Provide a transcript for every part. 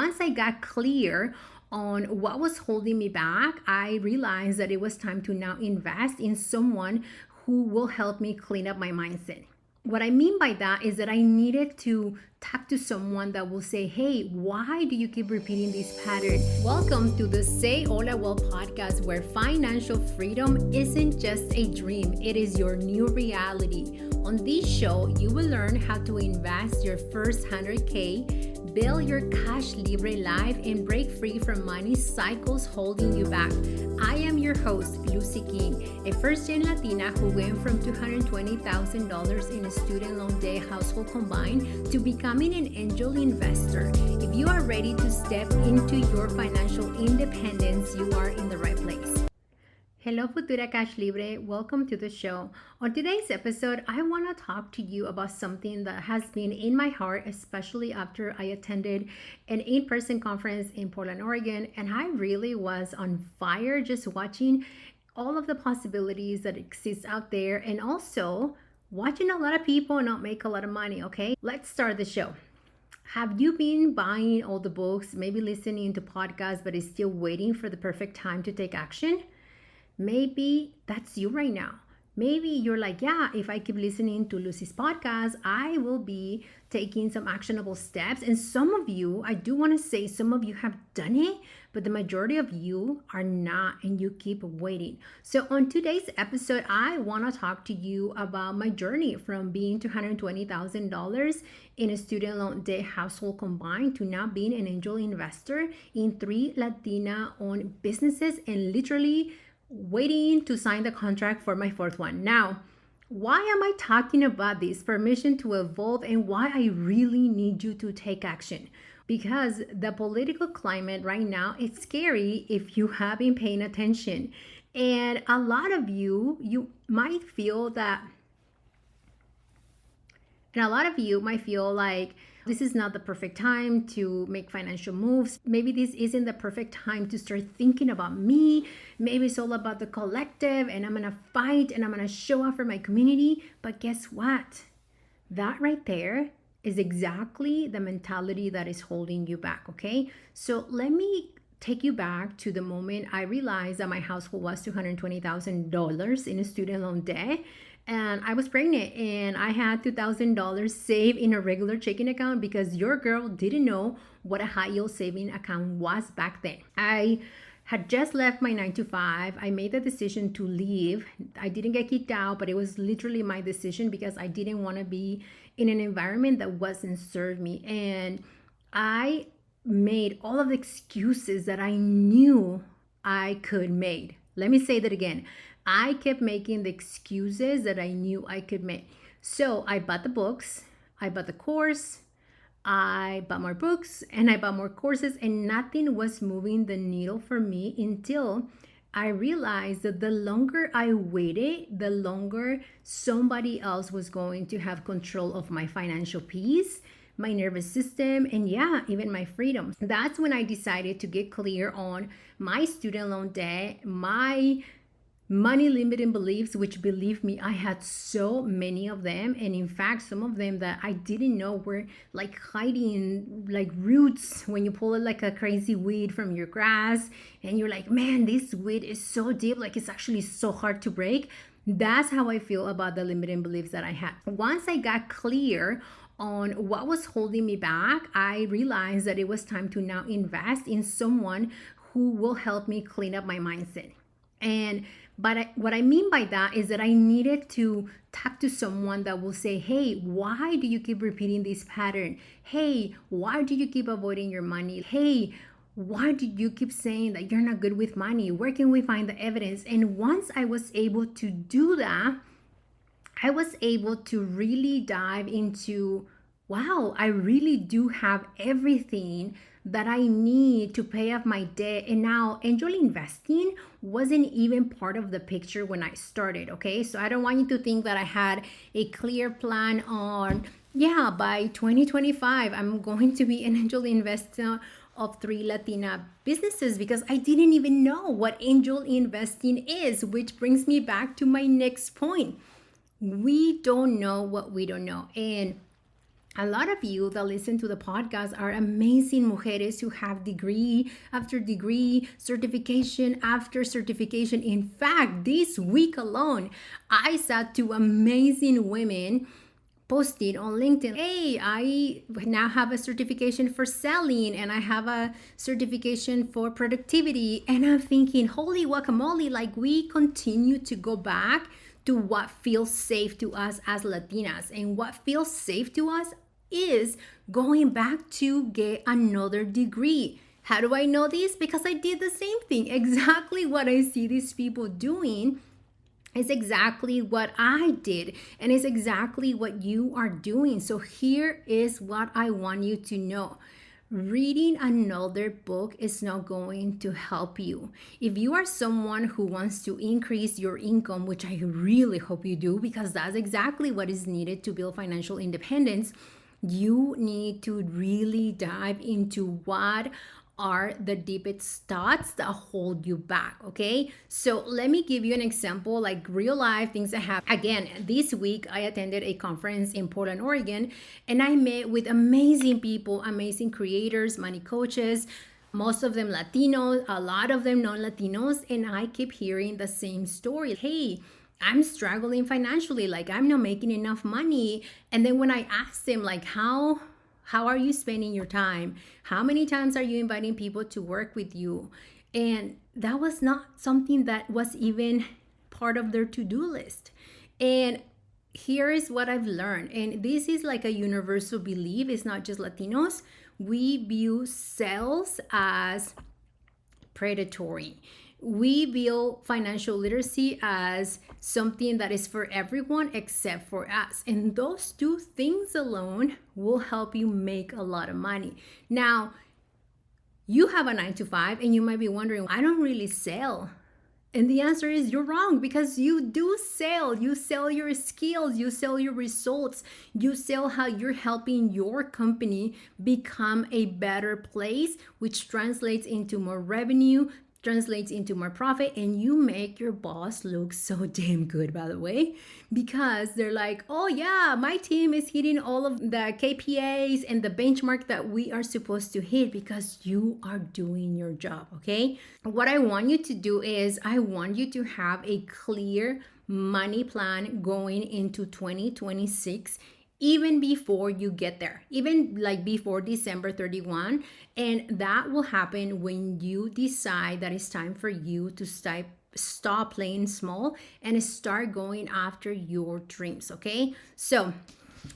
once I got clear on what was holding me back, I realized that it was time to now invest in someone who will help me clean up my mindset. What I mean by that is that I needed to talk to someone that will say, hey, why do you keep repeating this pattern? Welcome to the Say Hola Wealth Podcast, where financial freedom isn't just a dream, it is your new reality. On this show, you will learn how to invest your first 100K, build your cash libre life, and break free from money cycles holding you back. I am your host, Luzy King, a first-gen Latina who went from $220,000 in a student loan debt household combined to becoming an angel investor. If you are ready to step into your financial independence, you are in the right place. Hello, Futura Cash Libre. Welcome to the show. On today's episode, I want to talk to you about something that has been in my heart, especially after I attended an in-person conference in Portland, Oregon, and I really was on fire just watching all of the possibilities that exist out there and also watching a lot of people not make a lot of money, okay? Let's start the show. Have you been buying all the books, maybe listening to podcasts, but is still waiting for the perfect time to take action? Maybe that's you right now. Maybe you're like, yeah, if I keep listening to Lucy's podcast, I will be taking some actionable steps. And some of you, I do want to say, some of you have done it, but the majority of you are not, and you keep waiting. So on today's episode, I want to talk to you about my journey from being $220,000 in a student loan debt household combined to now being an angel investor in 3 Latina-owned businesses and literally waiting to sign the contract for my 4th one. Now, why am I talking about this? Permission to evolve, and why I really need you to take action. Because the political climate right now is scary if you have been paying attention. And a lot of you might feel that, and a lot of you might feel like this is not the perfect time to make financial moves. Maybe this isn't the perfect time to start thinking about me. Maybe it's all about the collective and I'm gonna fight and I'm gonna show up for my community. But guess what? That right there is exactly the mentality that is holding you back, okay? So let me take you back to the moment I realized that my household was $220,000 in a student loan debt. And I was pregnant and I had $2,000 saved in a regular checking account because your girl didn't know what a high yield saving account was back then. I had just left my 9 to 5. I made the decision to leave. I didn't get kicked out, but it was literally my decision because I didn't want to be in an environment that wasn't serve me. And I made all of the excuses that I knew I could make. Let me say that again. I kept making the excuses that I knew I could make. So I bought the books, I bought the course, I bought more books, and I bought more courses, and nothing was moving the needle for me until I realized that the longer I waited, the longer somebody else was going to have control of my financial peace, my nervous system, and yeah, even my freedom. That's when I decided to get clear on my student loan debt, my money limiting beliefs, which, believe me, I had so many of them. And in fact, some of them that I didn't know were like hiding like roots when you pull it like a crazy weed from your grass and you're like, man, this weed is so deep, like it's actually so hard to break. That's how I feel about the limiting beliefs that I had. Once I got clear on what was holding me back, I realized that it was time to now invest in someone who will help me clean up my mindset. But what I mean by that is that I needed to talk to someone that will say, hey, why do you keep repeating this pattern? Hey, why do you keep avoiding your money? Hey, why do you keep saying that you're not good with money? Where can we find the evidence? And once I was able to do that, I was able to really dive into, wow, I really do have everything that I need to pay off my debt. And now angel investing wasn't even part of the picture when I started, okay? So I don't want you to think that I had a clear plan on, yeah, by 2025, I'm going to be an angel investor of 3 Latina businesses, because I didn't even know what angel investing is, which brings me back to my next point. We don't know what we don't know. And A lot of you that listen to the podcast are amazing mujeres who have degree after degree, certification after certification. In fact, this week alone, I saw two amazing women posting on LinkedIn, hey, I now have a certification for selling and I have a certification for productivity. And I'm thinking, holy guacamole, like we continue to go back to what feels safe to us as Latinas. And what feels safe to us is going back to get another degree. How do I know this? Because I did the same thing. Exactly what I see these people doing is exactly what I did, and it's exactly what you are doing. So here is what I want you to know. Reading another book is not going to help you. If you are someone who wants to increase your income, which I really hope you do, because that's exactly what is needed to build financial independence, you need to really dive into what are the deepest thoughts that hold you back. Okay, so let me give you an example, like real life things that happen. Again, this week I attended a conference in Portland, Oregon, and I met with amazing people, amazing creators, money coaches, most of them Latinos, a lot of them non-Latinos, and I keep hearing the same story. Hey, I'm struggling financially, like I'm not making enough money. And then when I asked them, like, how are you spending your time? How many times are you inviting people to work with you? And that was not something that was even part of their to-do list. And here is what I've learned. And this is like a universal belief. It's not just Latinos. We view sales as predatory. We view financial literacy as something that is for everyone except for us. And those two things alone will help you make a lot of money. Now, you have a 9 to 5 and you might be wondering, I don't really sell. And the answer is you're wrong, because you do sell. You sell your skills, you sell your results, you sell how you're helping your company become a better place, which translates into more revenue, translates into more profit, and you make your boss look so damn good, by the way, because they're like, oh yeah, my team is hitting all of the KPIs and the benchmark that we are supposed to hit because you are doing your job. Okay, what I want you to do is I want you to have a clear money plan going into 2026, even before you get there, even like before December 31. And that will happen when you decide that it's time for you to stop playing small and start going after your dreams. Okay, so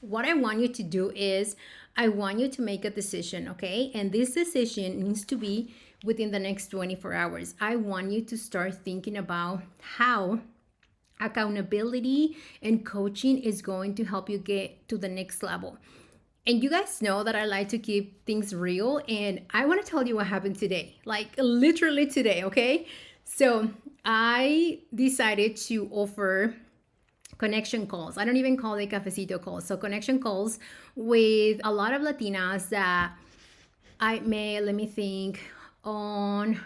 what I want you to do is I want you to make a decision. Okay, and this decision needs to be within the next 24 hours. I want you to start thinking about how accountability and coaching is going to help you get to the next level. And you guys know that I like to keep things real, and I want to tell you what happened today, like literally today. Okay, so I decided to offer connection calls. I don't even call it cafecito calls. So connection calls with a lot of Latinas that I met, let me think, on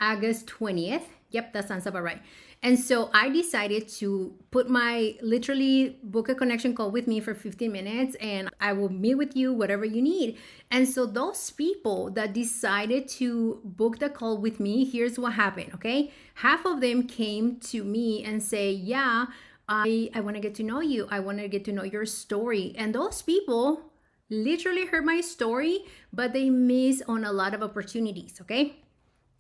August 20th. Yep, that sounds about right. And so I decided to literally book a connection call with me for 15 minutes and I will meet with you, whatever you need. And so those people that decided to book the call with me, here's what happened, okay? Half of them came to me and say, yeah, I want to get to know you. I want to get to know your story. And those people literally heard my story, but they miss on a lot of opportunities, okay?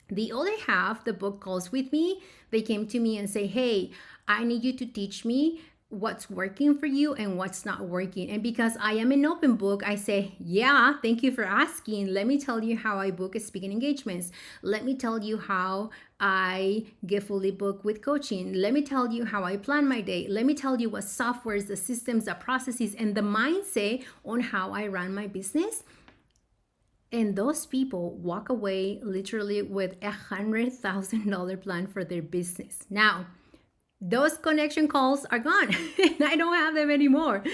The other half, the book calls with me, they came to me and say, hey, I need you to teach me what's working for you and what's not working. And because I am an open book, I say, yeah, thank you for asking. Let me tell you how I book speaking engagements. Let me tell you how I get fully booked with coaching. Let me tell you how I plan my day. Let me tell you what softwares, the systems, the processes, and the mindset on how I run my business. And those people walk away literally with $100,000 plan for their business. Now, those connection calls are gone and I don't have them anymore.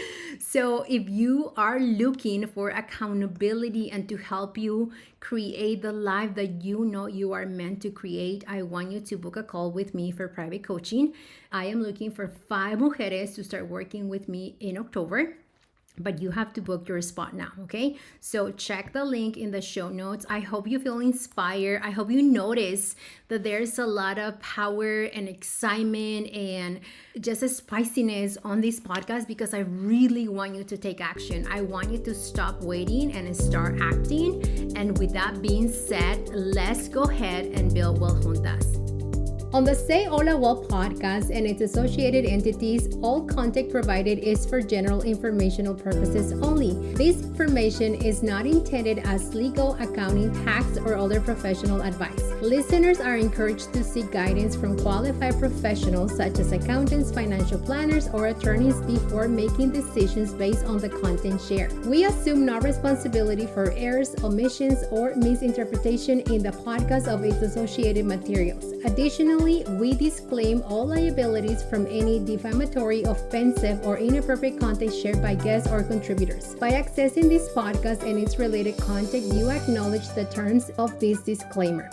So if you are looking for accountability and to help you create the life that you know you are meant to create, I want you to book a call with me for private coaching. I am looking for 5 mujeres to start working with me in October. but you have to book your spot now, okay? So check the link in the show notes. I hope you feel inspired. I hope you notice that there's a lot of power and excitement and just a spiciness on this podcast, because I really want you to take action. I want you to stop waiting and start acting. And with that being said, let's go ahead and build wealth juntas. On the Say Hola Wealth Podcast and its associated entities, all content provided is for general informational purposes only. This information is not intended as legal, accounting, tax, or other professional advice. Listeners are encouraged to seek guidance from qualified professionals such as accountants, financial planners, or attorneys before making decisions based on the content shared. We assume no responsibility for errors, omissions, or misinterpretation in the podcast of its associated materials. Additionally, we disclaim all liabilities from any defamatory, offensive, or inappropriate content shared by guests or contributors. By accessing this podcast and its related content, you acknowledge the terms of this disclaimer.